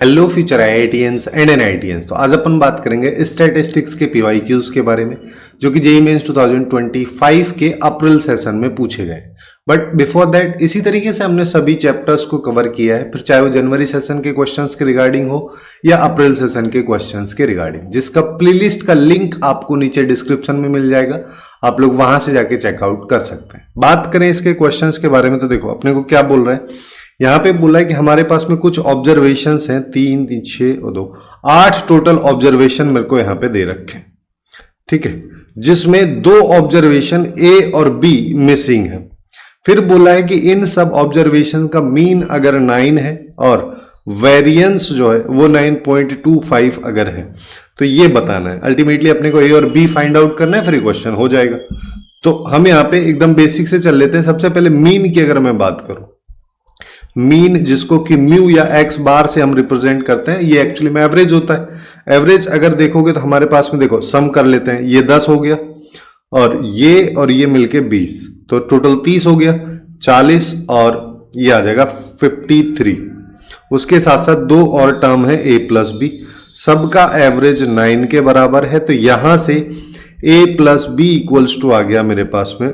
Hello future IITians and NITians. तो आज अपन बात करेंगे स्टैटिस्टिक्स के पीवाईक्यूज के बारे में जो कि जेईई मेंस 2025 के अप्रैल सेशन में पूछे गए। बट बिफोर दैट इसी तरीके से हमने सभी चैप्टर्स को कवर किया है, फिर चाहे वो जनवरी सेशन के क्वेश्चंस के रिगार्डिंग हो या अप्रैल सेशन के क्वेश्चंस के रिगार्डिंग, जिसका प्लेलिस्ट का लिंक आपको नीचे डिस्क्रिप्शन में मिल जाएगा। आप लोग वहां से जाके चेकआउट कर सकते हैं। बात करें इसके क्वेश्चंस के बारे में तो देखो अपने को क्या बोल रहे हैं, यहाँ पे बोला है कि हमारे पास में कुछ ऑब्जर्वेशंस हैं, 3, 6 और 2, 8 टोटल ऑब्जर्वेशन मेरे को यहाँ पे दे रखे हैं, ठीक है, जिसमें 2 ऑब्जर्वेशन ए और बी मिसिंग है। फिर बोला है कि इन सब ऑब्जर्वेशन का मीन अगर 9 है और वेरिएंस जो है वो 9.25 अगर है तो ये बताना है। अल्टीमेटली अपने को ए और बी फाइंड आउट करना है, फिर क्वेश्चन हो जाएगा। तो हम यहाँ पे एकदम बेसिक से चल लेते हैं। सबसे पहले मीन की अगर मैं बात करूं, मीन जिसको कि म्यू या एक्स बार से हम रिप्रेजेंट करते हैं, ये एक्चुअली में एवरेज होता है। एवरेज अगर देखोगे तो हमारे पास में देखो सम कर लेते हैं, ये 10 हो गया और ये मिलके 20, तो टोटल 30 हो गया, 40 और ये आ जाएगा 53। उसके साथ साथ 2 और टर्म है ए प्लस बी, सबका एवरेज 9 के बराबर है। तो यहां से ए प्लस बी इक्वल्स टू आ गया मेरे पास में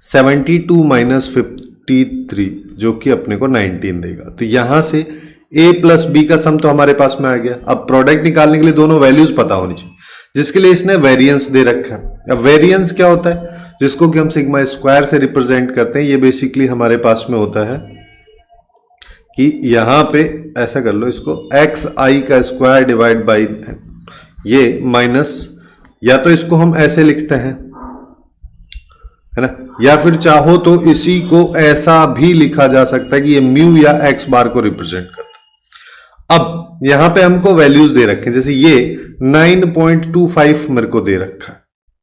72 माइनस 53 जो कि अपने को 19 देगा। तो यहां से a प्लस बी का सम तो हमारे पास में आ गया। अब प्रोडक्ट निकालने के लिए दोनों वैल्यूज पता होनी चाहिए, जिसके लिए इसने वेरिएंस दे रखा है। अब वेरिएंस क्या होता है, जिसको कि हम सिग्मा स्क्वायर से रिप्रेजेंट करते हैं। ये बेसिकली हमारे पास में होता है कि यहां पे ऐसा कर लो इसको, एक्स आई का स्क्वायर डिवाइड बाई ये माइनस, या तो इसको हम ऐसे लिखते हैं, है ना, या फिर चाहो तो इसी को ऐसा भी लिखा जा सकता है कि ये म्यू या एक्स बार को रिप्रेजेंट करता है। अब यहां पे हमको वैल्यूज दे रखे हैं, जैसे ये 9.25 मेरे को दे रखा है,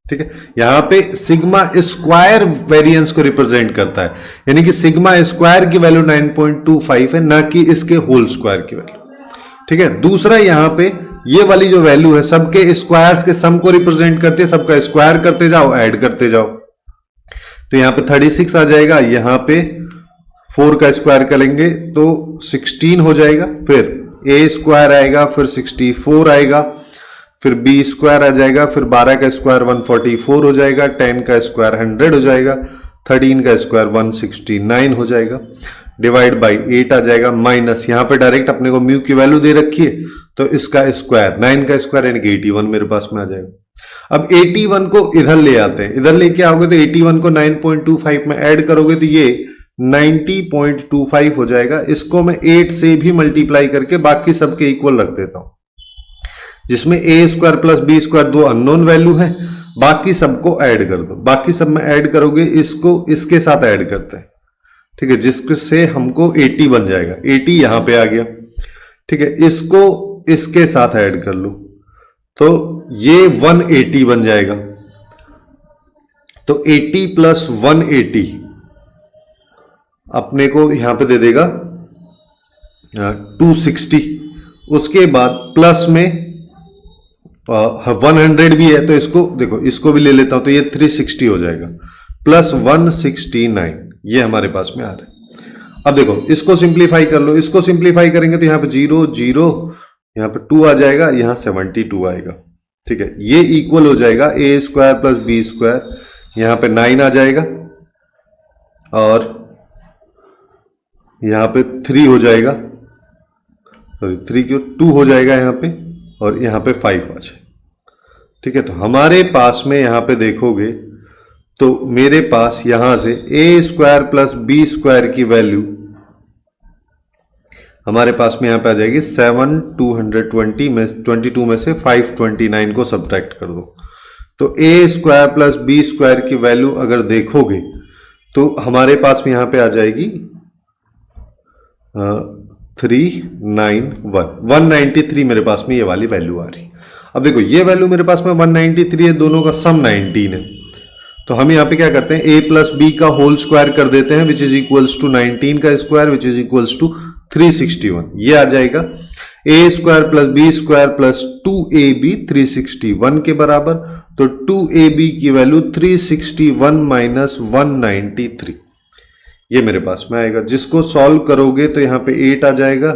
ठीक है। यहां पे सिग्मा स्क्वायर वेरिएंस को रिप्रेजेंट करता है, यानी कि सिग्मा स्क्वायर की वैल्यू 9.25 है, ना कि इसके होल स्क्वायर की वैल्यू, ठीक है। दूसरा यहां पे ये वाली जो वैल्यू है सबके स्क्वायर्स के सम को रिप्रेजेंट करती है, सबका स्क्वायर करते जाओ, ऐड करते जाओ। तो यहां पे 36 आ जाएगा, यहां पे 4 का स्क्वायर करेंगे तो 16 हो जाएगा, फिर a स्क्वायर आएगा, फिर 64 आएगा, फिर b स्क्वायर आ जाएगा, फिर 12 का स्क्वायर 144 हो जाएगा, 10 का स्क्वायर 100 हो जाएगा, 13 का स्क्वायर 169 हो जाएगा, डिवाइड बाई 8 आ जाएगा, माइनस यहां पे डायरेक्ट अपने को म्यू की वैल्यू दे रखी है तो इसका स्क्वायर 9 का स्क्वायर यानी कि 81 मेरे पास में आ जाएगा। अब 81 को इधर ले आते हैं, इधर लेके आओगे तो 81 को 9.25 में ऐड करोगे तो ये 90.25 हो जाएगा। इसको मैं 8 से भी मल्टीप्लाई करके बाकी सबके इक्वल रख देता हूं, जिसमें A square plus B square 2 unknown value है, बाकी सबको ऐड कर दो। बाकी सब में ऐड करोगे, इसको इसके साथ ऐड करते हैं, ठीक है, जिससे हमको 80 बन जाएगा। 80 यहां पे आ गया, ठीक है। इसको इसके साथ ऐड कर लो तो ये 180 बन जाएगा। तो 80 प्लस 180 अपने को यहां पे दे देगा 260। उसके बाद प्लस में 100 भी है तो इसको देखो, इसको भी ले लेता हूं तो ये 360 हो जाएगा, प्लस 169 ये हमारे पास में आ रहा है। अब देखो इसको सिंप्लीफाई कर लो, इसको सिंप्लीफाई करेंगे तो यहां पे 0 0, यहां पे 2 आ जाएगा, यहां 72 आएगा, ठीक है। ये इक्वल हो जाएगा ए स्क्वायर प्लस बी स्क्वायर, यहां पे 9 आ जाएगा और यहां पे 3 हो जाएगा, सॉरी 3 क्यों 2 हो जाएगा यहां पे, और यहां पे 5 आ जाए, ठीक है। तो हमारे पास में यहां पे देखोगे तो मेरे पास यहां से ए स्क्वायर प्लस बी स्क्वायर की वैल्यू हमारे पास में यहां पे आ जाएगी 7,220 में 22 में से 529 को सब्ट्रैक्ट कर दो तो ए स्क्वायर प्लस बी स्क्वायर की वैल्यू अगर देखोगे तो हमारे पास में यहां पे आ जाएगी 391 193 मेरे पास में ये वाली वैल्यू आ रही। अब देखो ये वैल्यू मेरे पास में 193 है, दोनों का सम 19 है, तो हम यहां पे क्या करते हैं, a प्लस बी का होल स्क्वायर कर देते हैं, विच इज इक्वल्स टू 19 का square, which is equals to 361। ये आ जाएगा a square plus B square plus 2ab 361 के बराबर। तो 2ab की वैल्यू 361 माइनस 193 ये मेरे पास में आएगा, जिसको सॉल्व करोगे तो यहां पे 8 आ जाएगा,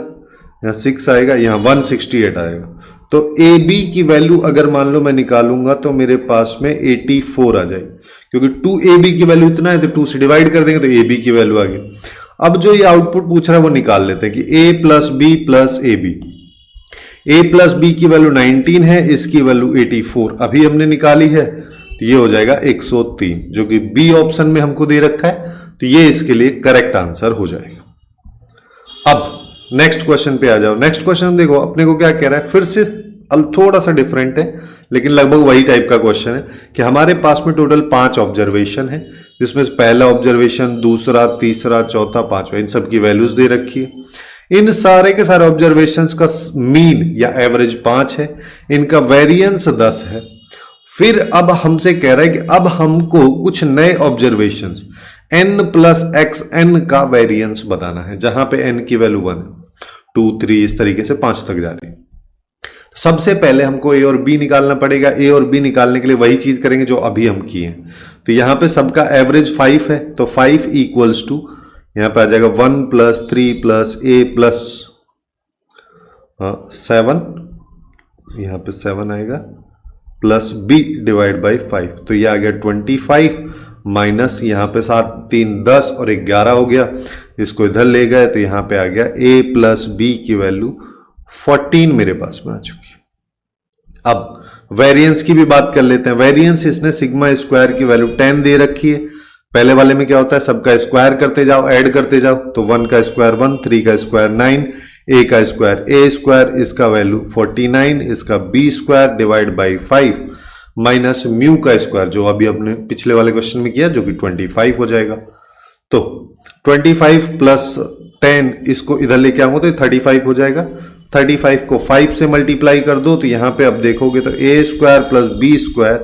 यहाँ 6 आएगा, यहाँ 168 आएगा। तो ए बी की वैल्यू अगर मान लो मैं निकालूंगा तो मेरे पास में 84 आ जाएगी, क्योंकि 2ab की वैल्यू इतना है तो 2 से डिवाइड कर देंगे तो ए बी की वैल्यू आ गई। अब जो ये आउटपुट पूछ रहा है वो निकाल लेते हैं कि a plus B plus A B. A plus B की वैल्यू 19 है, इसकी वैल्यू 84 अभी हमने निकाली है, तो ये हो जाएगा 103, जो कि बी ऑप्शन में हमको दे रखा है, तो ये इसके लिए करेक्ट आंसर हो जाएगा। अब नेक्स्ट क्वेश्चन पे आ जाओ। नेक्स्ट क्वेश्चन देखो अपने को क्या कह रहा है, फिर से थोड़ा सा डिफरेंट है लेकिन लगभग वही टाइप का क्वेश्चन है कि हमारे पास में टोटल 5 ऑब्जर्वेशन है, जिसमें पहला ऑब्जर्वेशन, दूसरा, तीसरा, चौथा, पांचवा, इन सब की वैल्यूज दे रखी है। इन सारे के सारे ऑब्जर्वेशंस का मीन या एवरेज 5 है, इनका वेरिएंस 10 है। फिर अब हमसे कह रहा है कि अब हमको कुछ नए observations n plus X N का वेरिएंस बताना है, जहां पे n की वैल्यू 1 है, 2, 3 इस तरीके से 5 तक जा रही है। सबसे पहले हमको a और b निकालना पड़ेगा। a और b निकालने के लिए वही चीज करेंगे जो अभी हम किए हैं। तो यहां पे सबका एवरेज 5 है, तो 5 इक्वल्स टू यहां पे आ जाएगा 1 प्लस 3 प्लस a प्लस 7, यहां पे 7 आएगा, प्लस b डिवाइड बाई 5, तो ये आ गया 25 माइनस यहां पे 7, 3, 10 और 11 हो गया, इसको इधर ले गए तो यहां पे आ गया a प्लस b की वैल्यू 14 मेरे पास में आ चुकी है। अब वेरिएंस की भी बात कर लेते हैं। वेरिएंस इसने सिग्मा स्क्वायर की वैल्यू 10 दे रखी है। पहले वाले में क्या होता है, सबका स्क्वायर करते जाओ, ऐड करते जाओ, तो 1 का स्क्वायर 1, 3 का स्क्वायर 9, a का स्क्वायर a स्क्वायर, इसका वैल्यू 49, इसका b square divide by 5 minus mu का स्क्वायर, जो अभी अपने पिछले वाले क्वेश्चन में किया, जो कि 25 हो जाएगा। तो 25 प्लस 10 इसको इधर लेके आऊंगा तो 35 हो जाएगा। 35 को 5 से मल्टीप्लाई कर दो तो यहां पे अब देखोगे तो a square plus b square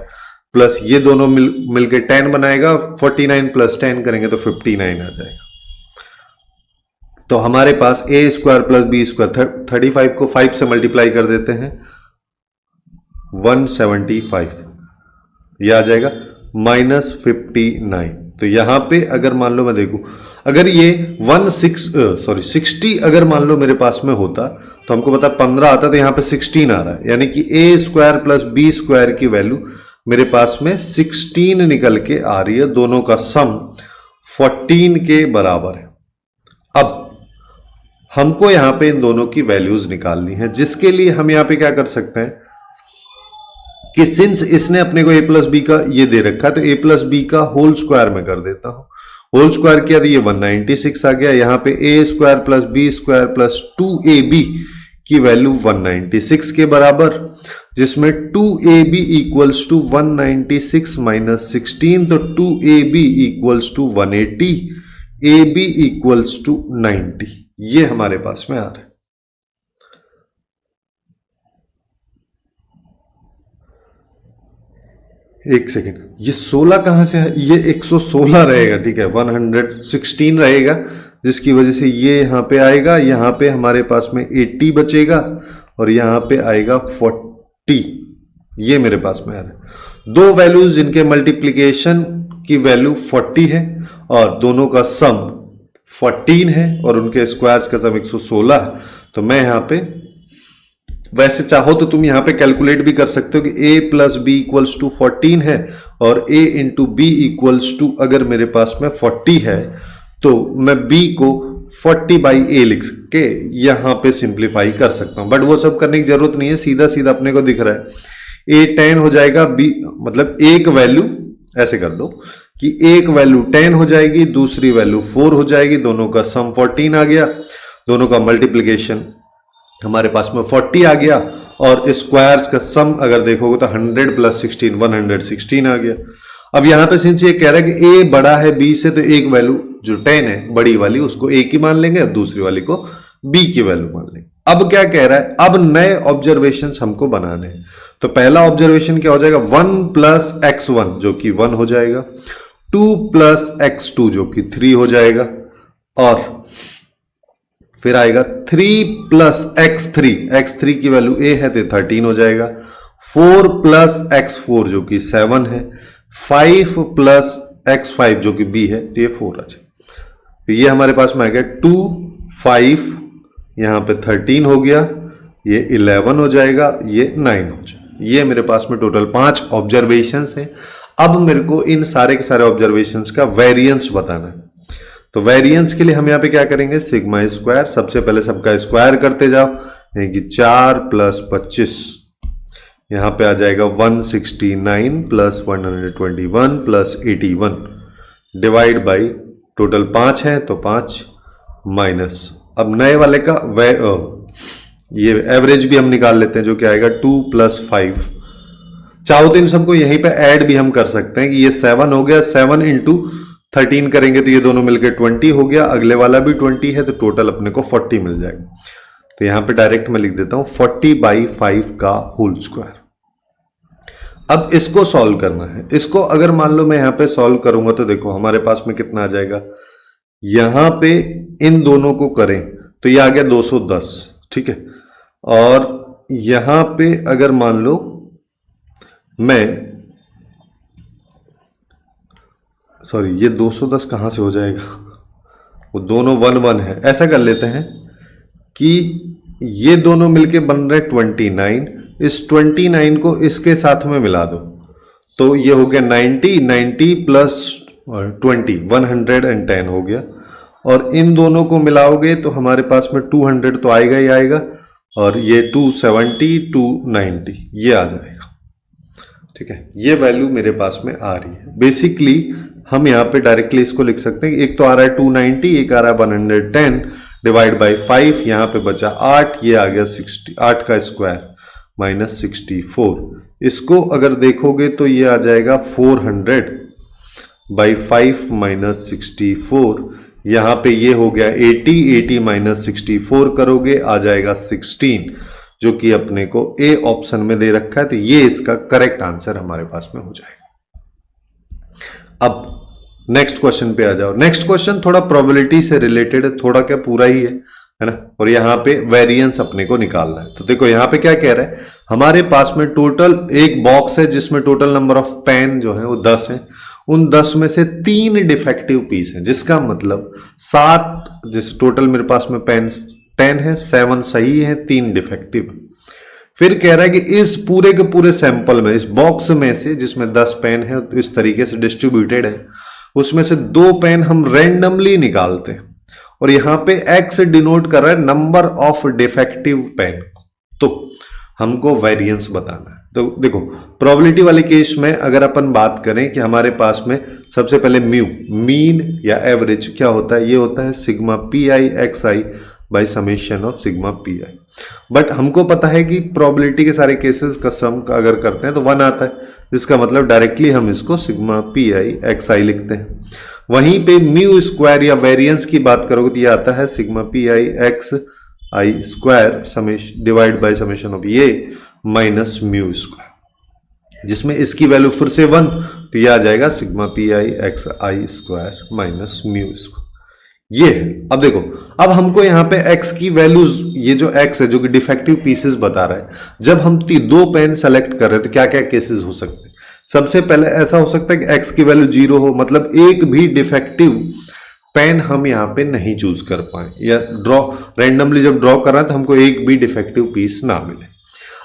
plus ये दोनों मिलके 10 बनाएगा, 49 प्लस 10 करेंगे तो 59 आ जाएगा। तो हमारे पास a square plus b square, 35 को 5 से मल्टीप्लाई कर देते हैं, 175, ये आ जाएगा माइनस 59। तो यहां पे अगर मान लो मैं देखूं, अगर ये 60 अगर मान लो मेरे पास में होता तो हमको पता 15 आता, तो यहां पे 16 आ रहा है, यानी कि a square plus b square की वैल्यू मेरे पास में 16 निकल के आ रही है। दोनों का सम 14 के बराबर है। अब हमको यहां पे इन दोनों की वैल्यूज निकालनी है, जिसके लिए हम यहां पे क्या कर सकते हैं कि सिंस इसने अपने को a प्लस बी का ये दे रखा है, तो a प्लस बी का होल स्क्वायर में कर देता हूं। होल स्क्वायर किया तो ये 196 आ गया। यहां पे a square plus b square plus 2ab की वैल्यू 196 के बराबर, जिसमें 2ab इक्वल्स टू 196 माइनस 16, तो 2ab equals to 180, ab equals to 90, ये हमारे पास में आ रहा है। एक सेकेंड, ये 16 कहां से है, ये 116 रहेगा, ठीक है, 116 रहेगा, जिसकी वजह से ये यहां पे आएगा, यहां पे हमारे पास में 80 बचेगा और यहां पे आएगा 40, ये मेरे पास में आ रहा है। दो वैल्यूज जिनके मल्टीप्लीकेशन की वैल्यू 40 है और दोनों का सम 14 है और उनके स्क्वायर्स का सम 116 है, तो मैं यहां पे, वैसे चाहो तो तुम यहां पे कैलकुलेट भी कर सकते हो कि a plus B equals to 14 है और a into B equals to, अगर मेरे पास में 40 है तो मैं b को 40 बाई a लिख के यहां पे सिंप्लीफाई कर सकता हूं, बट वो सब करने की जरूरत नहीं है, सीधा सीधा अपने को दिख रहा है a 10 हो जाएगा, b मतलब एक वैल्यू ऐसे कर दो कि एक वैल्यू 10 हो जाएगी, दूसरी वैल्यू 4 हो जाएगी, दोनों का सम 14 आ गया, दोनों का मल्टीप्लीकेशन हमारे पास में 40 आ गया और स्क्वायर्स का सम अगर देखोगे तो 100 प्लस 16 116 आ गया। अब यहां पे सिंस ये कह रहा है कि a बड़ा है b से, तो एक वैल्यू जो 10 है बड़ी वाली उसको a की मान लेंगे और दूसरी वाली को b की वैल्यू मान लेंगे। अब क्या कह रहा है, अब नए ऑब्जर्वेशन हमको बनाने हैं। तो पहला ऑब्जर्वेशन क्या हो जाएगा, 1 प्लस x1 जो कि 1 हो जाएगा, 2 प्लस x2 जो कि 3 हो जाएगा, और फिर आएगा 3 प्लस x3 की वैल्यू a है तो 13 हो जाएगा, 4 प्लस x4 जो कि 7 है, 5 प्लस x5 जो कि b है तो ये 4 आ जाएगा। तो ये हमारे पास में आ गया 2, 5, यहाँ पे 13 हो गया, ये 11 हो जाएगा, ये 9 हो जाएगा। ये मेरे पास में टोटल 5 ऑब्जर्वेशंस हैं। अब मेरे को इन सारे के सारे ऑब्जर्वेशंस का वेरिएंस बताना है। तो वेरिएंस के लिए हम यहाँ पे क्या करेंगे, सिग्मा स्क्वायर, सबसे पहले सबका स्क्वायर करते जाओ, यानी कि 4 प्लस 25, यहाँ पे आ जाएगा 169 plus 121 plus 81 divide by total 5 है तो 5 माइनस, अब नए वाले का ये एवरेज भी हम निकाल लेते हैं जो कि आएगा 2 प्लस 5। चाहो तो इन सबको यहीं पे ऐड भी हम कर सकते हैं कि ये 7 हो गया, 7 इंटू 13 करेंगे तो ये दोनों मिलकर 20 हो गया, अगले वाला भी 20 है तो टोटल अपने को 40 मिल जाएगा। तो यहां पे डायरेक्ट मैं लिख देता हूं 40/5 का होल स्क्वायर। अब इसको सॉल्व करना है। इसको अगर मान लो मैं यहां पे सॉल्व करूंगा तो देखो हमारे पास में कितना आ जाएगा, यहां पे इन दोनों को करें तो ये आ गया 210, ठीक है। और यहां पे अगर मान लो मैं, सॉरी ये 210 कहां से हो जाएगा, वो दोनों 1 1 है। ऐसा कर लेते हैं कि ये दोनों मिलके बन रहे 29, इस 29 को इसके साथ में मिला दो तो ये हो गया 90 प्लस 20 110 हो गया, और इन दोनों को मिलाओगे तो हमारे पास में 200 तो आएगा ही आएगा, और ये 270 290 ये आ जाएगा, ठीक है। ये वैल्यू मेरे पास में आ रही है। बेसिकली हम यहाँ पे डायरेक्टली इसको लिख सकते हैं, एक तो आ रहा है 290, एक आ रहा है 110 डिवाइड बाई 5, यहाँ पे बचा 8, ये आ गया 60, 8 का स्क्वायर माइनस 64। इसको अगर देखोगे तो ये आ जाएगा 400/5 माइनस 64, यहाँ पे ये हो गया 80 माइनस 64 करोगे आ जाएगा 16, जो कि अपने को ए ऑप्शन में दे रखा है, तो ये इसका करेक्ट आंसर हमारे पास में हो जाएगा। अब नेक्स्ट क्वेश्चन पे आ जाओ। नेक्स्ट क्वेश्चन थोड़ा प्रोबेबिलिटी से रिलेटेड है, थोड़ा क्या पूरा ही है ना, और यहां पे वेरिएंस अपने को निकालना है। तो देखो यहां पे क्या कह रहा है, हमारे पास में टोटल एक बॉक्स है जिसमें टोटल नंबर ऑफ पेन जो है वो 10 है, उन 10 में से 3 डिफेक्टिव पीस है, जिसका मतलब 7, जिस टोटल मेरे पास में पेन 10 है, 7 सही है, 3 डिफेक्टिव। फिर कह रहा है कि इस पूरे के पूरे सैंपल में, इस बॉक्स में से जिसमें 10 पेन है इस तरीके से डिस्ट्रीब्यूटेड है, उसमें से 2 पेन हम रैंडमली निकालते हैं, और यहां पे x डिनोट कर रहा है नंबर ऑफ डिफेक्टिव पेन, तो हमको वेरिएंस बताना है। तो देखो प्रोबेबिलिटी वाले केस में अगर अपन बात करें कि हमारे पास में सबसे पहले म्यू, मीन या एवरेज क्या होता है, ये होता है sigma P I x I by summation of sigma P I. But हमको पता है कि प्रोबेबिलिटी के सारे केसेस का सम अगर करते हैं तो 1 आता है, जिसका मतलब डायरेक्टली हम इसको सिग्मा पी आई एक्स आई लिखते हैं। वहीं पे म्यू स्क्वायर या वेरिएंस की बात करोगे तो ये आता है sigma P I x I square summation divide by summation of ये माइनस म्यू स्क्वायर, जिसमें इसकी वैल्यू फिर से 1, तो ये आ जाएगा sigma P I x I square minus mu square. ये अब देखो, अब हमको यहाँ पे x की वैल्यूज, ये जो x है जो कि डिफेक्टिव पीसेस बता रहा है, जब हम 2 पेन सेलेक्ट कर रहे हैं तो क्या क्या केसेस हो सकते हैं। सबसे पहले ऐसा हो सकता है कि x की वैल्यू 0 हो, मतलब एक भी डिफेक्टिव पेन हम यहाँ पे नहीं चूज कर पाए, या ड्रॉ रैंडमली जब ड्रॉ कर रहे हैं तो हमको एक भी डिफेक्टिव पीस ना मिले।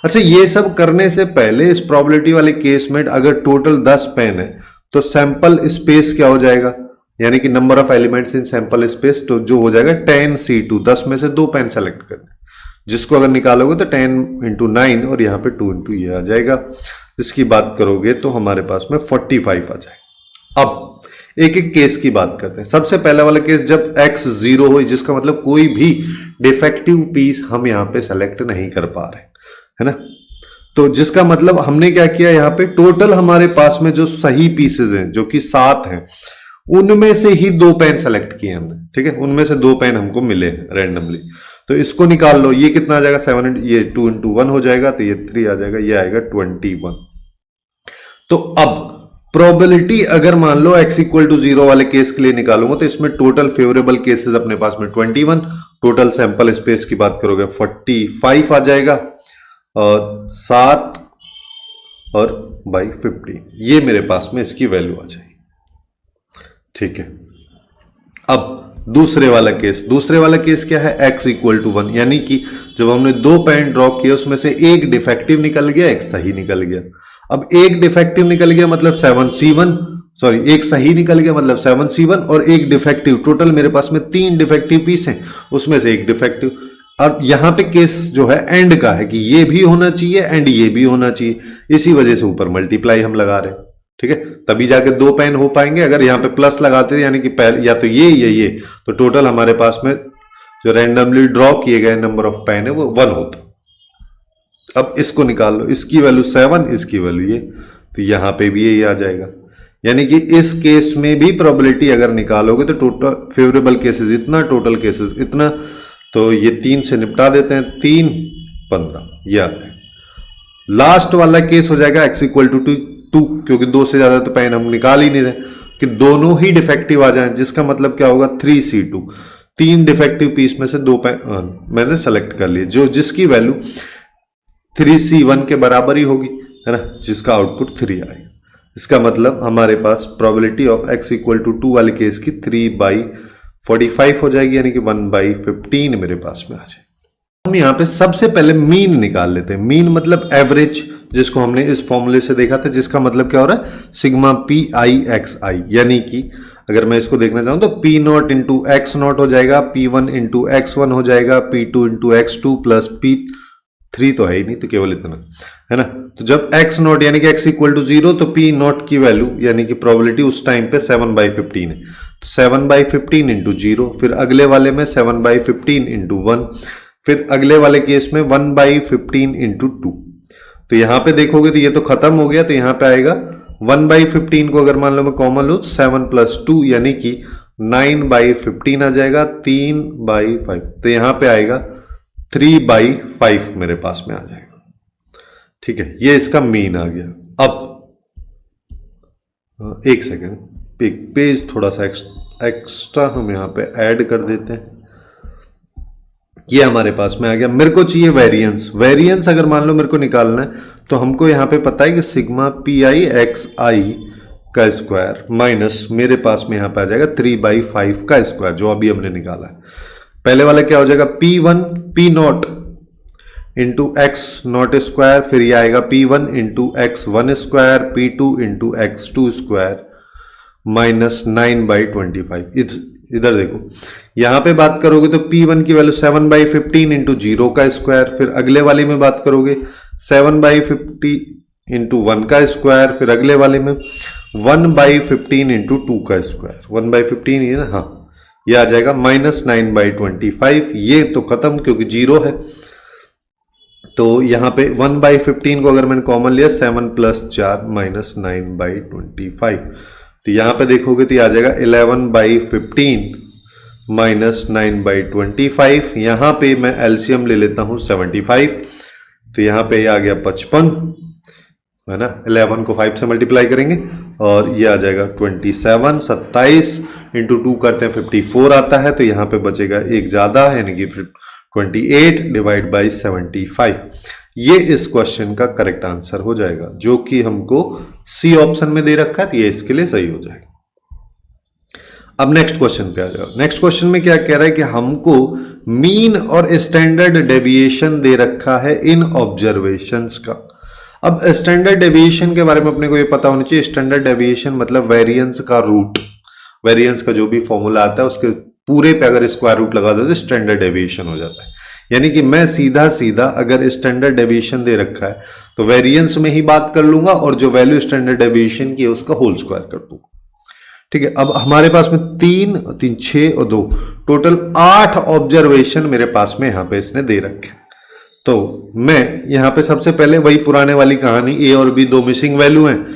अच्छा, ये सब करने से पहले इस प्रोबेबिलिटी वाले केस में अगर टोटल 10 पेन है तो सैंपल स्पेस क्या हो जाएगा, यानी कि number of elements in sample space, तो जो हो जाएगा 10c2, 10 में से 2 पेन सेलेक्ट करने, जिसको अगर निकालोगे तो 10 इंटू 9 और यहाँ पे 2 इंटू ये आ जाएगा, जिसकी बात करोगे तो हमारे पास में 45 आ जाएगा। अब एक एक केस की बात करते हैं। सबसे पहला वाला केस जब x 0 हो, जिसका मतलब कोई भी डिफेक्टिव पीस हम यहाँ पे सेलेक्ट नहीं कर पा रहे, है ना। तो जिसका मतलब हमने क्या किया, यहाँ पे टोटल हमारे पास में जो सही पीसेज हैं जो कि 7 हैं, उनमें से ही 2 पेन सेलेक्ट किए हमने, ठीक है, उनमें से 2 पेन हमको मिले रैंडमली, तो इसको निकाल लो। ये कितना आ जाएगा 7, ये 2 इंटू 1 हो जाएगा, तो ये 3 आ जाएगा, ये आएगा 21। तो अब प्रोबेबिलिटी अगर मान लो x इक्वल टू 0 वाले केस के लिए निकालूंगा तो इसमें टोटल फेवरेबल केसेस अपने पास में 21, टोटल सैंपल स्पेस की बात करोगे 45 आ जाएगा, और 7 और बाई 50, ये मेरे पास में इसकी वैल्यू आ जाएगी, ठीक है। अब दूसरे वाला केस क्या है, x इक्वल टू 1, यानी कि जब हमने दो पैन ड्रॉ किए उसमें से एक डिफेक्टिव निकल गया, एक सही निकल गया। अब एक डिफेक्टिव निकल गया मतलब 7C1, सॉरी एक सही निकल गया मतलब 7C1 और एक डिफेक्टिव, टोटल मेरे पास में 3 डिफेक्टिव पीस हैं, उसमें से एक डिफेक्टिव। अब यहां पे केस जो है एंड का है कि ये भी होना चाहिए एंड ये भी होना चाहिए, इसी वजह से ऊपर मल्टीप्लाई हम लगा रहे हैं, ठीक है, तभी जाके दो पेन हो पाएंगे। अगर यहाँ पे प्लस लगाते यानी कि पहले या तो ये तो टोटल हमारे पास में जो रैंडमली ड्रॉ किए गए नंबर ऑफ पेन है वो 1 होता। अब इसको निकाल लो, इसकी वैल्यू 7, इसकी वैल्यू ये, तो यहां पे भी यही आ जाएगा। यानी कि इस केस में भी प्रोबेबिलिटी अगर निकालोगे तो टोटल फेवरेबल केसेस इतना, टोटल केसेस इतना, तो ये 3 से निपटा देते हैं, 3 15 ये आता है। लास्ट वाला केस हो जाएगा x इक्वल टू 2, क्योंकि 2 से ज्यादा तो पेन हम निकाल ही नहीं रहे कि दोनों ही डिफेक्टिव आ जाएं, जिसका मतलब क्या होगा 3C2, 3 डिफेक्टिव पीस में से 2 पेन मैंने सेलेक्ट कर लिए, जो जिसकी वैल्यू 3C1 के बराबर ही होगी, है ना, जिसका आउटपुट 3 आएगा। इसका मतलब हमारे पास probability of x equal to 2 वाले केस की 3/45 हो जाएगी, यानी कि 1/15 मेरे पास में आ जाए। हम यहाँ पे सबसे पहले मीन निकाल लेते हैं। मीन मतलब एवरेज, जिसको हमने इस फॉर्मूले से देखा था, जिसका मतलब क्या हो रहा है, सिग्मा PI/XI, यानी कि अगर मैं इसको देखना चाहूं तो P0 इंटू X0 हो जाएगा, P1 इंटू X1 हो जाएगा, P2 into X2 plus P3 तो है ही नहीं, तो केवल इतना, है ना। तो जब X0 यानी कि x इक्वल टू 0 तो P0 की वैल्यू यानी कि प्रोबेबिलिटी उस टाइम पे 7/15 है, तो 7/15 इंटू 0, फिर अगले वाले में 7/15 इंटू 1, फिर अगले वाले केस में 1/15 इंटू 2। तो यहां पे देखोगे तो ये तो खत्म हो गया, तो यहां पे आएगा 1/15 को अगर मान लो मैं कॉमन लो तो 7 + 2 यानी कि 9/15 आ जाएगा, 3/5, तो यहां पे आएगा 3/5 मेरे पास में आ जाएगा, ठीक है। ये इसका मीन आ गया। अब एक सेकेंड, पेज थोड़ा सा एक्स्ट्रा हम यहां पे ऐड कर देते हैं। ये हमारे पास में आ गया। मेरे को चाहिए वेरिएंस। वेरिएंस अगर मान लो मेरे को निकालना है तो हमको यहां पे पता है कि सिग्मा PI/XI का स्क्वायर माइनस मेरे पास में यहां पे आ जाएगा 3/5 का स्क्वायर, जो अभी हमने निकाला है। पहले वाला क्या हो जाएगा, P0 इंटू X0 स्क्वायर, फिर ये आएगा P1 into X1 square, P2 into X2 square minus 9/25। इधर देखो, यहां पे बात करोगे तो P1 की वैल्यू 7/15 इंटू 0 का स्क्वायर, फिर अगले वाले में बात करोगे 7/50 इंटू 1 का स्क्वायर, फिर अगले वाले में 1/15 इंटू 2 का स्क्वायर, 1/15 ये ना, हाँ, ये आ जाएगा माइनस 9/25। ये तो खत्म क्योंकि 0 है, तो यहां पे 1/15 को अगर मैंने कॉमन लिया 7 + 4 माइनस 9/25, तो यहां पे देखोगे तो ये आ जाएगा 11/15 माइनस 9/25। यहां पे मैं एलसीएम ले लेता हूं 75, तो यहां पे ये आ गया 55, है ना। 11 को 5 से मल्टीप्लाई करेंगे और ये आ जाएगा 27, 27 इंटू 2 करते हैं 54 आता है, तो यहां पे बचेगा एक ज्यादा, यानी कि 28 डिवाइड बाई 75। ये इस क्वेश्चन का करेक्ट आंसर हो जाएगा, जो कि हमको सी ऑप्शन में दे रखा है, तो ये इसके लिए सही हो जाएगा। अब नेक्स्ट क्वेश्चन पे आ जाओ। नेक्स्ट क्वेश्चन में क्या कह रहा है कि हमको मीन और स्टैंडर्ड डेविएशन दे रखा है इन ऑब्जर्वेशंस का। अब स्टैंडर्ड डेविएशन के बारे में अपने को ये पता होना चाहिए। स्टैंडर्ड डेविएशन मतलब वेरिएंस का रूट, वेरिएंस का जो भी फॉर्मूला आता है उसके पूरे पे अगर स्क्वायर रूट लगा दो तो स्टैंडर्ड डेविएशन हो जाता है। यानी कि मैं सीधा सीधा अगर स्टैंडर्ड डेविएशन दे रखा है तो वेरिएंस में ही बात कर लूंगा और जो वैल्यू स्टैंडर्ड डेविएशन की है उसका होल स्क्वायर कर दूंगा, ठीक है। अब हमारे पास में 3 3 6 और 2 टोटल 8 ऑब्जर्वेशन मेरे पास में यहां पे इसने दे रखे। तो मैं यहां पे सबसे पहले वही पुराने वाली कहानी, ए और बी 2 मिसिंग वैल्यू हैं,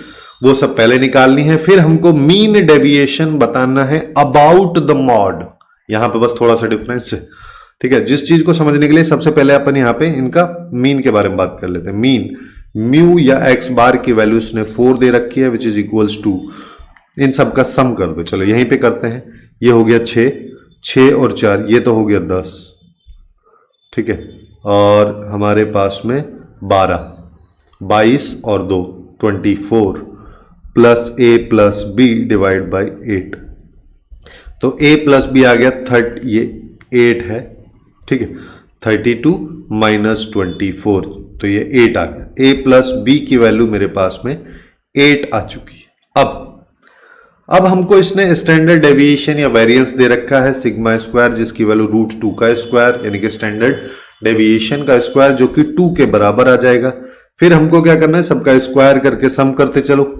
वो सब पहले निकालनी है। फिर हमको मीन डेविएशन बताना है अबाउट द मॉड। यहां पे बस थोड़ा सा डिफरेंस है, ठीक है। जिस चीज को समझने के लिए सबसे पहले अपन यहां पे इनका मीन के बारे में बात कर लेते हैं। मीन म्यू या एक्स बार की वैल्यू इसने 4 दे रखी है, विच इज इक्वल्स टू, इन सब का सम कर दो। चलो यहीं पे करते हैं। ये हो गया 6, 6 और 4 ये तो हो गया 10, ठीक है। और हमारे पास में 12, 22 और 2 24 plus a plus b divide by 8। तो a प्लस बी आ गया 30, ये 8 है, ठीक है, 32 माइनस 24, तो ये 8 आ गया। a प्लस बी की वैल्यू मेरे पास में 8 आ चुकी है। अब हमको इसने स्टैंडर्ड डेविएशन या वेरिएंस दे रखा है सिग्मा स्क्वायर, जिसकी वैल्यू √2 का स्क्वायर यानी कि स्टैंडर्ड डेविएशन का स्क्वायर, जो कि 2 के बराबर आ जाएगा। फिर हमको क्या करना है, सबका स्क्वायर करके सम करते चलो,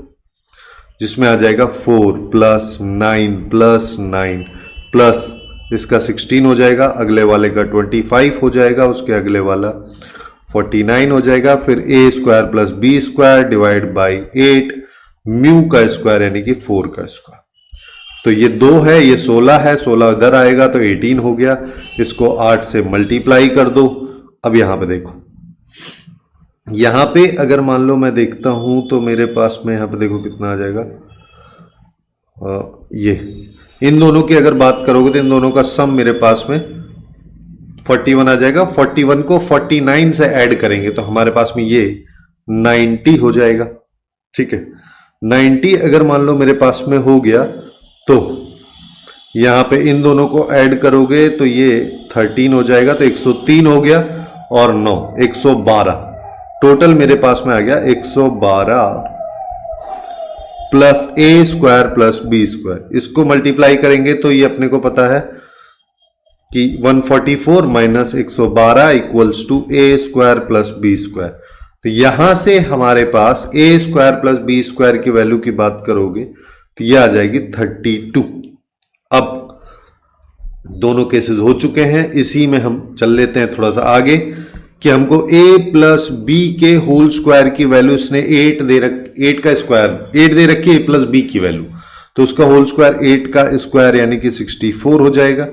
जिसमें आ जाएगा 4 प्लस 9 प्लस 9 प्लस इसका 16 हो जाएगा, अगले वाले का 25 हो जाएगा, उसके अगले वाला 49 हो जाएगा। फिर a square plus B square divide by 8 mu का स्क्वायर यानी कि 4 का स्क्वायर। तो ये 2 है, ये 16 है, 16 इधर आएगा तो 18 हो गया। इसको 8 से मल्टीप्लाई कर दो। अब यहां पे देखो, यहां पे अगर मान लो मैं देखता हूं तो मेरे पास में यहां पे देखो कितना आ जाएगा, ये इन दोनों की अगर बात करोगे तो इन दोनों का सम मेरे पास में 41 आ जाएगा। 41 को 49 से ऐड करेंगे तो हमारे पास में ये 90 हो जाएगा, ठीक है। 90 अगर मान लो मेरे पास में हो गया तो यहां पे इन दोनों को ऐड करोगे तो ये 13 हो जाएगा, तो 103 हो गया और 9 112, टोटल मेरे पास में आ गया 112 plus a square plus B square. इसको मल्टीप्लाई करेंगे तो ये अपने को पता है कि 144 minus 112 equals to a square plus B square. तो यहां से हमारे पास a square plus B square की वैल्यू की बात करोगे तो यह आ जाएगी 32। अब दोनों केसेस हो चुके हैं, इसी में हम चल लेते हैं थोड़ा सा आगे कि हमको a प्लस बी के होल स्क्वायर की वैल्यू इसने 8 का स्क्वायर 8 दे रखी है, a प्लस बी की वैल्यू, तो उसका होल स्क्वायर 8 का स्क्वायर यानी कि 64 हो जाएगा।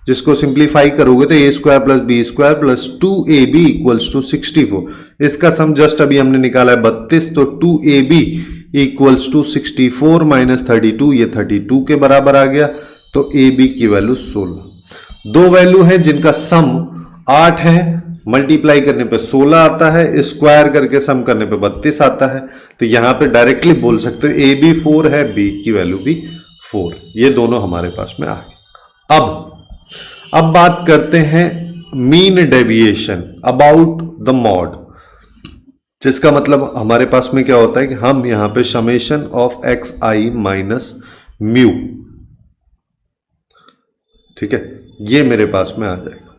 जिसको सिंप्लीफाई करोगे तो a square plus B square plus 2ab equals to 64। इसका सम जस्ट अभी हमने निकाला है 32, तो 2ab इक्वल्स टू 64 माइनस 32, ये 32 के बराबर आ गया। तो ab की वैल्यू 16। दो वैल्यू है जिनका सम 8 है, मल्टीप्लाई करने पे 16 आता है, स्क्वायर करके सम करने पे 32 आता है। तो यहां पे डायरेक्टली बोल सकते हो a भी 4 है, b की वैल्यू भी 4। ये दोनों हमारे पास में आ गए। अब बात करते हैं mean deviation about the mod, जिसका मतलब हमारे पास में क्या होता है कि हम यहां पे summation of X I minus mu, ठीक है, ये मेरे पास में आ जाएगा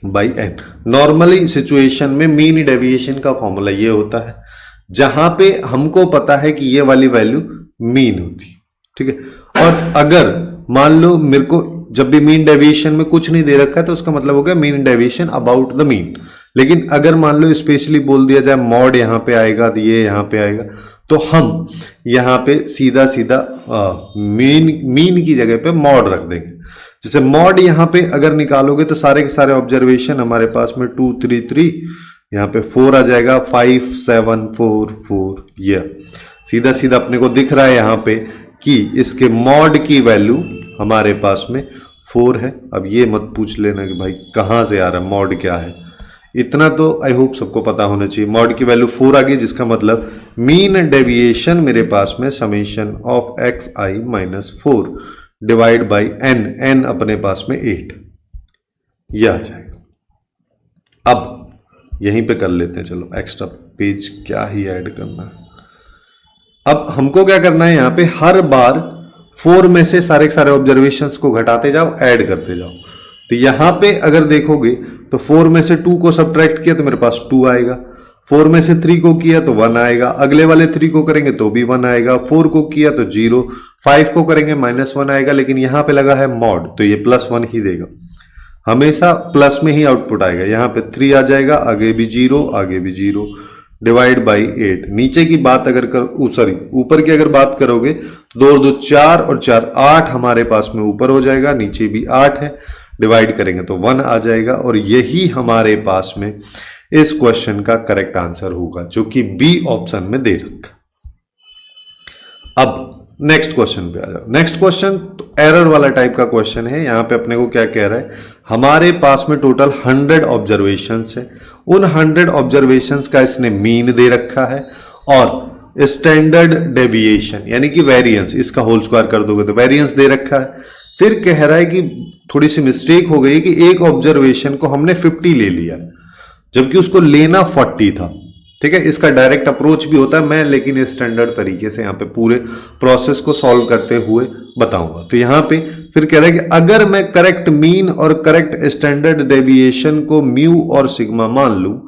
बाई एन। नॉर्मली सिचुएशन में मीन डेविएशन का फॉर्मूला ये होता है जहां पे हमको पता है कि ये वाली वैल्यू मीन होती है, ठीक है। और अगर मान लो मेरे को जब भी मीन डेविएशन में कुछ नहीं दे रखा है तो उसका मतलब हो गया mean deviation about the mean. लेकिन अगर मान लो स्पेशली बोल दिया जाए मॉड यहां पे आएगा तो ये यहां पे आएगा, तो हम यहां पे सीधा सीधा मीन की जगह पे मॉड रख देंगे। जैसे मॉड यहां पे अगर निकालोगे तो सारे के सारे ऑब्जर्वेशन हमारे पास में 2 3 3, यहां पे 4 आ जाएगा, 5 7 4 4, ये सीधा सीधा अपने को दिख रहा है यहां पे कि इसके मॉड की वैल्यू हमारे पास में 4 है। अब ये मत पूछ लेना कि भाई कहां से आ रहा है, मॉड क्या है, इतना तो आई होप सबको पता होना चाहिए। मॉड की वैल्यू 4 आ गई, जिसका मतलब मीन डेविएशन मेरे पास में summation of X I minus 4 divide by N, N अपने पास में 8, यह आ जाएगा। अब यहीं पे कर लेते हैं, चलो एक्स्ट्रा पेज क्या ही ऐड करना है। अब हमको क्या करना है, यहां पे हर बार 4 में से सारे सारे ऑब्जर्वेशंस को घटाते जाओ, ऐड करते जाओ। तो यहां पे अगर देखोगे तो 4 में से 2 को सब्ट्रैक्ट किया तो मेरे पास 2 आएगा, 4 में से 3 को किया तो 1 आएगा, अगले वाले 3 को करेंगे तो भी 1 आएगा, 4 को किया तो 0, 5 को करेंगे -1 आएगा। लेकिन यहां पे लगा है मॉड तो ये +1 ही देगा, हमेशा प्लस में ही आउटपुट आएगा। यहां पे 3 आ जाएगा, आगे भी 0, आगे भी 0, डिवाइड बाई 8। नीचे की बात अगर सॉरी ऊपर की अगर बात करोगे 2 और 2 4 और 4 8 हमारे पास में ऊपर हो जाएगा, नीचे भी 8 है, डिवाइड करेंगे तो 1 आ जाएगा। और यही हमारे पास में इस क्वेश्चन का करेक्ट आंसर होगा, जो कि बी ऑप्शन में दे रखा। अब नेक्स्ट क्वेश्चन पे आ जाओ। नेक्स्ट क्वेश्चन तो एरर वाला टाइप का क्वेश्चन है। यहां पे अपने को क्या कह रहा है, हमारे पास में टोटल 100 ऑब्जर्वेशंस है, उन 100 ऑब्जर्वेशंस का इसने मीन दे रखा है और स्टैंडर्ड डेविएशन यानी कि वेरिएंस, इसका होल स्क्वायर कर दोगे तो वेरिएंस दे रखा है। फिर कह रहा है कि थोड़ी सी मिस्टेक हो गई कि एक ऑब्जर्वेशन को हमने 50 ले लिया जबकि उसको लेना 40 था। ठीक है, इसका डायरेक्ट अप्रोच भी होता है, मैं लेकिन स्टैंडर्ड तरीके से यहाँ पे पूरे प्रोसेस को सॉल्व करते हुए बताऊंगा। तो यहाँ पे फिर कह रहा है कि अगर मैं करेक्ट मीन और करेक्ट स्टैंडर्ड डेविएशन को म्यू और सिग्मा मान लूं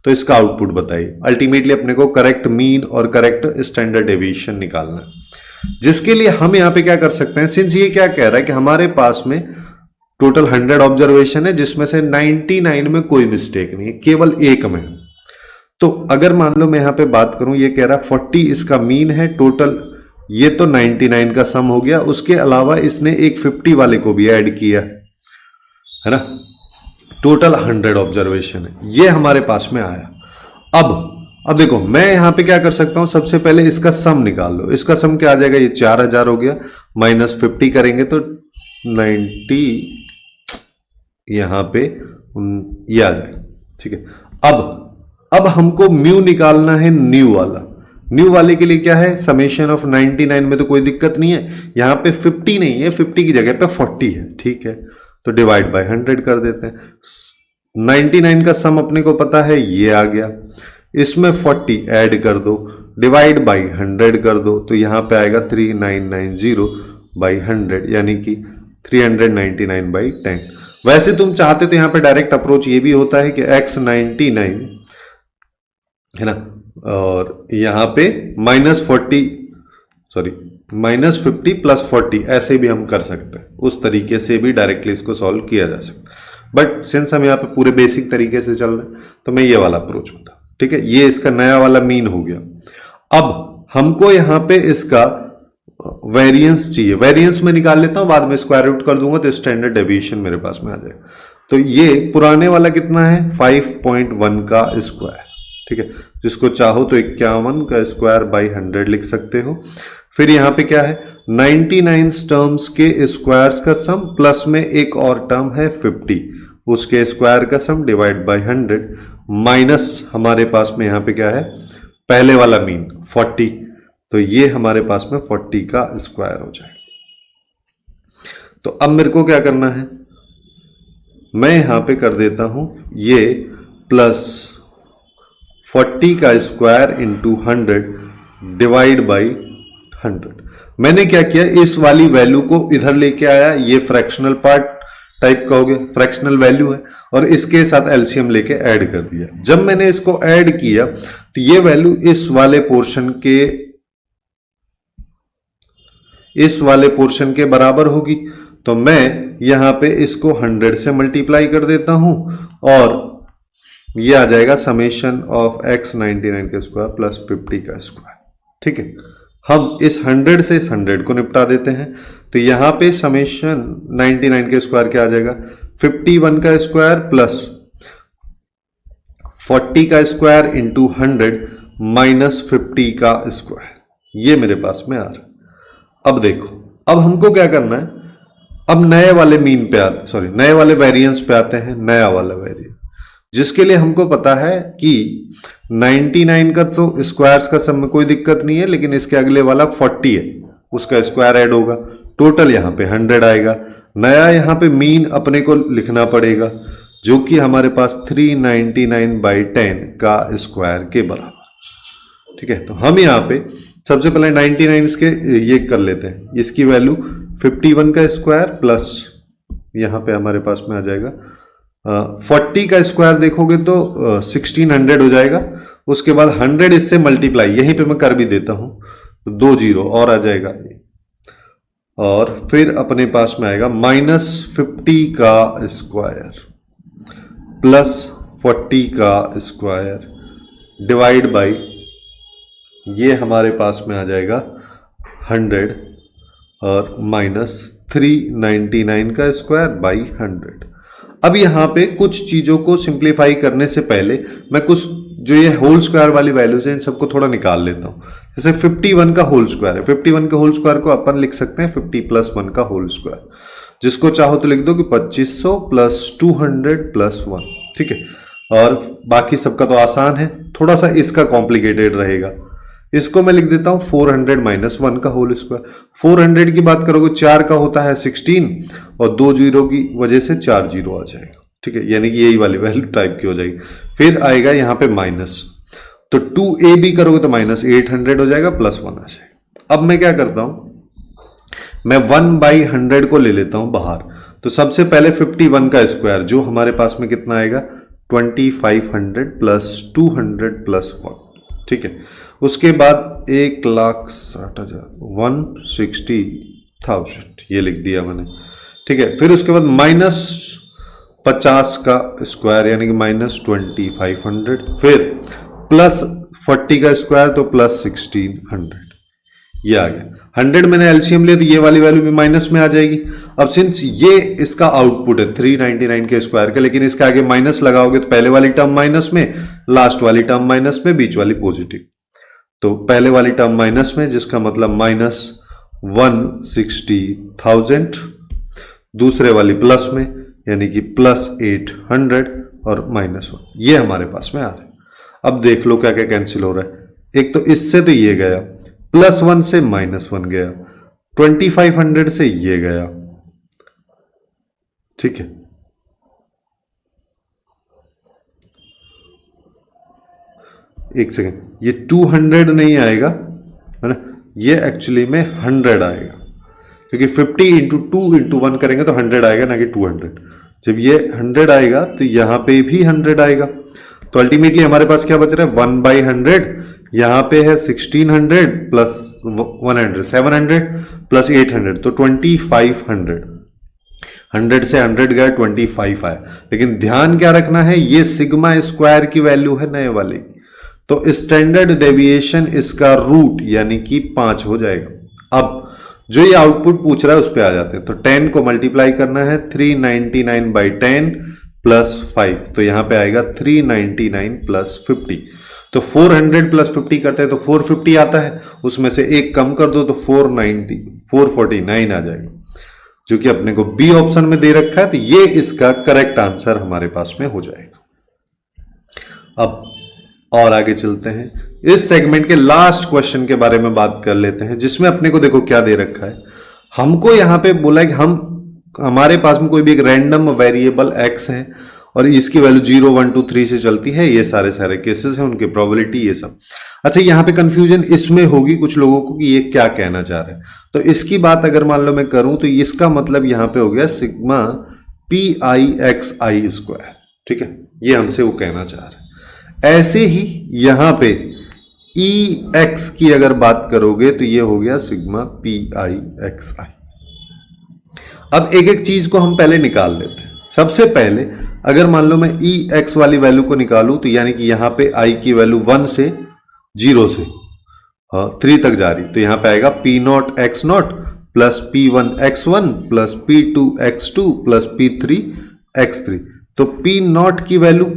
तो इसका आउटपुट बताइए। अल्टीमेटली अपने को करेक्ट मीन और करेक्ट स्टैंडर्ड डेविएशन निकालना है, जिसके लिए हम यहाँ पे क्या कर सकते हैं, सिंस ये क्या कह रहा है कि हमारे पास में टोटल 100 ऑब्जर्वेशन है जिसमें से 99 में कोई मिस्टेक नहीं है, केवल एक में। तो अगर मान लो मैं यहां पे बात करूं, ये कह रहा है 40 इसका मीन है टोटल, ये तो 99 का सम हो गया, उसके अलावा इसने एक 50 वाले को भी ऐड किया है ना, टोटल 100 ऑब्जर्वेशन है, ये हमारे पास में आया। अब देखो मैं यहां पे क्या कर सकता हूं, सबसे पहले इसका सम निकाल लो। इसका सम क्या आ जाएगा, ये 4000 हो गया, माइनस 50 करेंगे तो 90 यहां पे ये आ जाएगा। ठीक है, अब हमको म्यू निकालना है न्यू वाला। न्यू वाले के लिए क्या है, समेशन ऑफ 99 में तो कोई दिक्कत नहीं है, यहां पे 50 नहीं है, 50 की जगह पे 40 है। ठीक है, तो डिवाइड बाय 100 कर देते हैं। 99 का सम अपने को पता है, ये आ गया, इसमें 40 ऐड कर दो, डिवाइड बाई 100 कर दो, तो यहां पे आएगा 3990 बाई 100 यानी कि 399 बाई 10। वैसे तुम चाहते तो यहां पे डायरेक्ट अप्रोच ये भी होता है कि x99 है ना, और यहां पे -50 प्लस 40 ऐसे भी हम कर सकते हैं, उस तरीके से भी डायरेक्टली इसको सॉल्व किया जा सकता है। बट सिंस हम यहाँ पे पूरे बेसिक तरीके से चल रहे हैं तो मैं ये वाला अप्रोच होता। ठीक है, ये इसका नया वाला मीन हो गया। अब हमको यहाँ पे इसका वेरिएंस चाहिए, वेरिएंस में निकाल लेता हूं, बाद में स्क्वायर रूट कर दूंगा तो स्टैंडर्ड डेविएशन मेरे पास में आ जाएगा। तो ये पुराने वाला कितना है, 5.1 का स्क्वायर। ठीक है, जिसको चाहो तो 51 का स्क्वायर बाई 100 लिख सकते हो। फिर यहां पे क्या है, 99 टर्म्स के स्क्वायर्स का सम प्लस में एक और टर्म है 50, उसके स्क्वायर का सम डिवाइड बाई 100 माइनस हमारे पास में यहां पे क्या है, पहले वाला मीन 40, तो ये हमारे पास में 40 का स्क्वायर हो जाएगा। तो अब मेरे को क्या करना है, मैं यहां पे कर देता हूं ये प्लस 40 का स्क्वायर इंटू 100 डिवाइड बाई 100। मैंने क्या किया, इस वाली वैल्यू को इधर लेके आया, ये फ्रैक्शनल पार्ट टाइप का हो गया, फ्रैक्शनल वैल्यू है, और इसके साथ एलसीएम लेके ऐड कर दिया। जब मैंने इसको ऐड किया तो ये वैल्यू इस वाले पोर्शन के बराबर होगी, तो मैं यहां पे इसको 100 से मल्टीप्लाई कर देता हूं और ये आ जाएगा समेशन ऑफ x99 का स्क्वायर प्लस 50 का स्क्वायर। ठीक है, हम इस 100 से इस 100 को निपटा देते हैं, तो यहां पे समेशन 99 के स्क्वायर क्या आ जाएगा, 51 का स्क्वायर प्लस 40 का स्क्वायर इंटू 100 माइनस 50 का स्क्वायर, ये मेरे पास में आ रहा है। अब देखो, अब हमको क्या करना है, अब नए वाले मीन पे नए वाले वेरिएंस पे आते हैं। नया वाला वेरिएंस जिसके लिए हमको पता है कि 99 का तो स्क्वायर्स का सम में कोई दिक्कत नहीं है, लेकिन इसके अगले वाला 40 है, उसका स्क्वायर ऐड होगा, टोटल यहां पे 100 आएगा। नया यहां पे मीन अपने को लिखना पड़ेगा जो कि हमारे पास 399 बाई 10 का स्क्वायर के बराबर। ठीक है, तो हम यहाँ पे सबसे पहले 99 के ये कर लेते हैं, इसकी वैल्यू 51 का स्क्वायर प्लस यहाँ पे हमारे पास में आ जाएगा 40 का स्क्वायर देखोगे तो 1600 हो जाएगा, उसके बाद 100 इससे मल्टीप्लाई, यहीं पे मैं कर भी देता हूं, तो 2 जीरो और आ जाएगा, और फिर अपने पास में आएगा -50 का स्क्वायर प्लस 40 का स्क्वायर डिवाइड बाई, ये हमारे पास में आ जाएगा 100 और माइनस 399 का स्क्वायर बाई 100। अब यहाँ पे कुछ चीज़ों को सिंप्लीफाई करने से पहले मैं कुछ जो ये होल स्क्वायर वाली वैल्यूज हैं इन सबको थोड़ा निकाल लेता हूँ। जैसे 51 का होल स्क्वायर है, 51 के होल स्क्वायर को अपन लिख सकते हैं 50 + 1 का होल स्क्वायर, जिसको चाहो तो लिख दो कि 2500 + 200 + 1। ठीक है, और बाकी सबका तो आसान है, थोड़ा सा इसका कॉम्प्लिकेटेड रहेगा। इसको मैं लिख देता हूं 400 माइनस 1 का होल स्क्वायर। 400 की बात करोगे 4 का होता है 16 और 2 जीरो की वजह से 4 जीरो आ जाएगा, ठीक है, यानी कि यही वाली वैल्यू टाइप की हो जाएगी। फिर आएगा यहां पे माइनस, तो 2ab करोगे तो माइनस 800 हो जाएगा, प्लस 1 आ जाएगा। अब मैं क्या करता हूं, मैं 1/100 को ले लेता हूं बाहर। तो सबसे पहले 51 का स्क्वायर जो हमारे पास में कितना आएगा 2500 प्लस 200 प्लस 1, ठीक है। उसके बाद 1,60,000 160,000 ये लिख दिया मैंने, ठीक है। फिर उसके बाद माइनस 50 का स्क्वायर यानी कि माइनस 2500, फिर प्लस 40 का स्क्वायर तो प्लस 1600, ये आ गया। 100 मैंने एलसीएम लिया तो ये वाली वैल्यू भी माइनस में आ जाएगी। अब सिंस ये इसका आउटपुट है 399 के स्क्वायर का, लेकिन इसके आगे माइनस लगाओगे तो पहले वाली टर्म माइनस में, लास्ट वाली टर्म माइनस में, बीच वाली पॉजिटिव। तो पहले वाली टर्म माइनस में जिसका मतलब माइनस 160,000, दूसरे वाली प्लस में यानी कि प्लस 800 और माइनस 1, ये हमारे पास में आ रहा है। अब देख लो क्या क्या कैंसिल हो रहा है। एक तो इससे तो ये गया, प्लस 1 से माइनस 1 गया, 2500 से ये गया, ठीक है। एक सेकेंड, ये 200 नहीं आएगा है ना, ये एक्चुअली में 100 आएगा, क्योंकि 50 इंटू 2 इंटू 1 करेंगे तो 100 आएगा ना कि 200। जब ये 100 आएगा तो यहां पे भी 100 आएगा, तो अल्टीमेटली हमारे पास क्या बच रहा है 1/100, यहां पे है 1600 प्लस 100 700 प्लस 800, तो 2500। 100 से 100 गया 25 आया, लेकिन ध्यान क्या रखना है, ये सिग्मा स्क्वायर की वैल्यू है नए वाले, तो स्टैंडर्ड डेविएशन इसका रूट यानी कि 5 हो जाएगा। अब जो ये आउटपुट पूछ रहा है उस पर आ जाते हैं। तो 10 को मल्टीप्लाई करना है 399/10 प्लस 5, तो यहां पे आएगा 399 प्लस 50। तो 400 प्लस 50 करते हैं तो 450 आता है, उसमें से एक कम कर दो तो 449 आ जाएगा, जो कि अपने को बी ऑप्शन में दे रखा है। तो ये इसका करेक्ट आंसर हमारे पास में हो जाएगा। अब और आगे चलते हैं, इस सेगमेंट के लास्ट क्वेश्चन के बारे में बात कर लेते हैं, जिसमें अपने को देखो क्या दे रखा है। हमको यहां पे बोला है कि हमारे पास में कोई भी एक रैंडम वेरिएबल x है और इसकी वैल्यू 0 1 2 3 से चलती है, ये सारे केसेस हैं, उनकी प्रोबेबिलिटी ये सब। अच्छा, यहां पे कंफ्यूजन इसमें होगी कुछ लोगों को कि ये क्या कहना चाह रहे हैं। तो इसकी बात अगर मान लो मैं करूं तो इसका मतलब यहां पे हो गया सिग्मा PIXI स्क्वायर, ठीक है, ये हमसे वो कहना चाह रहे हैं। ऐसे ही यहां पे EX की अगर बात करोगे तो ये हो गया सिग्मा PIXI। अब एक एक चीज को हम पहले निकाल लेते हैं। सबसे पहले अगर मान लो मैं EX वाली वैल्यू को निकालूं तो यानी कि यहां पे I की वैल्यू 1 से 0 से 3 तक जा रही, तो यहां पे आएगा P0 X0 plus P1 X1 plus P2 X2 plus P3 X3। तो P0 की वैल्यू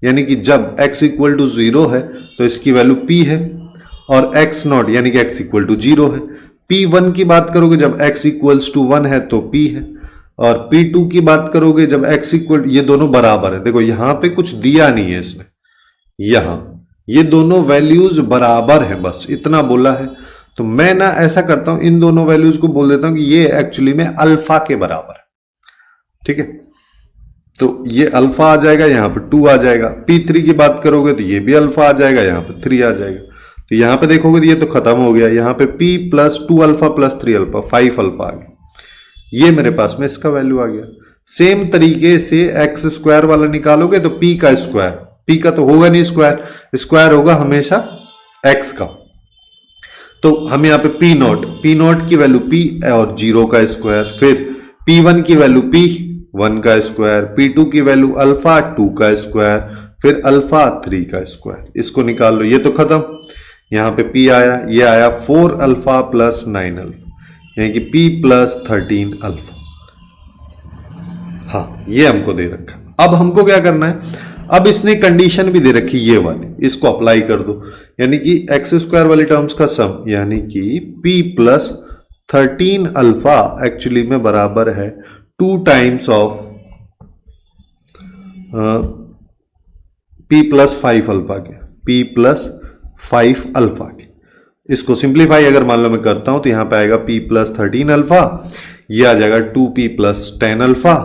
यानी कि जब x इक्वल टू 0 है तो इसकी वैल्यू p है, और x0 यानी कि x इक्वल टू 0 है। P1 की बात करोगे जब x इक्वल्स टू 1 है तो p है, और P2 की बात करोगे जब x इक्वल, ये दोनों बराबर है। देखो यहां पे कुछ दिया नहीं है इसने, यहां ये दोनों वैल्यूज बराबर है, बस इतना बोला है। तो मैं ना ऐसा करता हूं, इन दोनों वैल्यूज को बोल देता हूं कि ये एक्चुअली में अल्फा के बराबर है, ठीक है। तो ये अल्फा आ जाएगा, यहां पे 2 आ जाएगा। P3 की बात करोगे तो ये भी अल्फा आ जाएगा, यहां पे 3 आ जाएगा। तो यहां पे देखोगे तो ये तो खत्म हो गया, यहां पे P plus 2 alpha plus 3 alpha 5 alpha आ गया, ये मेरे पास में इसका वैल्यू आ गया। सेम तरीके से एक्स स्क्वायर वाला निकालोगे तो P का स्क्वायर, P का तो होगा नहीं स्क्वायर, स्क्वायर होगा हमेशा x का। तो हम यहाँ पे P0 की वैल्यू P और 0 का स्क्वायर, फिर P1 की वैल्यू P 1 का स्क्वायर, P2 की वैल्यू अल्फा 2 का स्क्वायर, फिर अल्फा 3 का स्क्वायर। इसको निकाल लो, ये तो खत्म। यहां पे P आया, ये आया 4 अल्फा प्लस 9 अल्फा, यानी कि P प्लस 13 अल्फा। हाँ, ये हमको दे रखा। अब हमको क्या करना है, अब इसने कंडीशन भी दे रखी ये वाली, इसको अप्लाई कर दो, यानी कि एक्स स्क्वायर वाली टर्म्स का सम, यानी कि P प्लस 13 अल्फा एक्चुअली में बराबर है 2 times of P plus 5 alpha के, P प्लस 5 अल्फा के। इसको सिंप्लीफाई अगर मान लो मैं करता हूं तो यहां पे आएगा p प्लस 13 अल्फा, ये आ जाएगा 2p प्लस 10 अल्फा।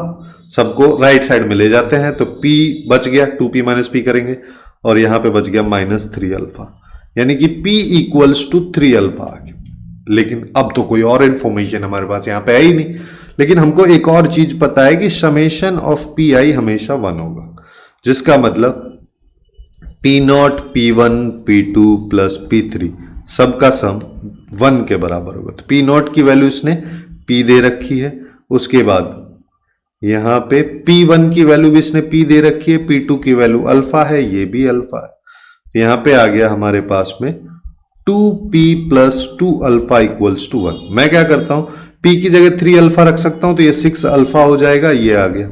सबको राइट साइड में ले जाते हैं तो p बच गया, 2p माइनस p करेंगे और यहां पे बच गया माइनस 3 अल्फा, यानी कि p इक्वल्स टू 3 अल्फा आ गया। लेकिन अब तो कोई और इंफॉर्मेशन हमारे पास यहां पे है ही नहीं, लेकिन हमको एक और चीज पता है कि समेशन ऑफ पी आई हमेशा 1 होगा, जिसका मतलब P not P1 P2 plus P3 सबका सम 1 के बराबर होगा। तो P नॉट की वैल्यू इसने P दे रखी है, उसके बाद यहां पे P1 की वैल्यू भी इसने P दे रखी है, P2 की वैल्यू अल्फा है, ये भी अल्फा है। तो यहां पे आ गया हमारे पास में 2p plus 2 alpha equals to 1। मैं क्या करता हूं, p की जगह 3 अल्फा रख सकता हूं तो ये 6 अल्फा हो जाएगा, ये आ गया।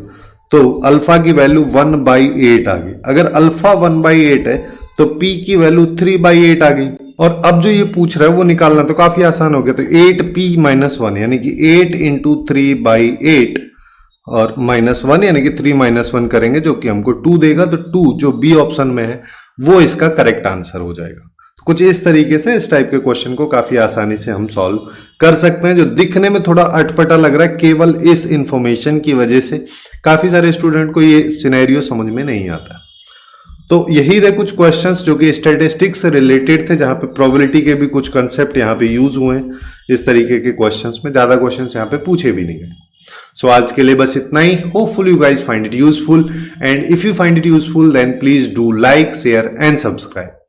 तो अल्फा की वैल्यू 1/8 आ गई। अगर अल्फा 1/8 है तो p की वैल्यू 3/8 आ गई। और अब जो ये पूछ रहा है वो निकालना तो काफी आसान हो गया। तो 8p माइनस 1 यानी कि 8 इंटू 3/8 और माइनस 1 यानी कि 3 माइनस 1 करेंगे जो कि हमको 2 देगा। तो 2 जो बी ऑप्शन में है वो इसका करेक्ट आंसर हो जाएगा। तो कुछ इस तरीके से इस टाइप के क्वेश्चन को काफी आसानी से हम सॉल्व कर सकते हैं। जो दिखने में थोड़ा अटपटा लग रहा है केवल इस इंफॉर्मेशन की वजह से काफी सारे स्टूडेंट को ये सिनेरियो समझ में नहीं आता। तो यही थे कुछ क्वेश्चंस जो कि स्टैटिस्टिक्स से रिलेटेड थे, जहां पे प्रोबेबिलिटी के भी कुछ कंसेप्ट यहाँ पे यूज हुए हैं। इस तरीके के क्वेश्चंस में ज्यादा क्वेश्चंस यहाँ पे पूछे भी नहीं गए। सो आज के लिए बस इतना ही। Hopeful you guys find it useful, and if you find it useful then please do like, share and subscribe.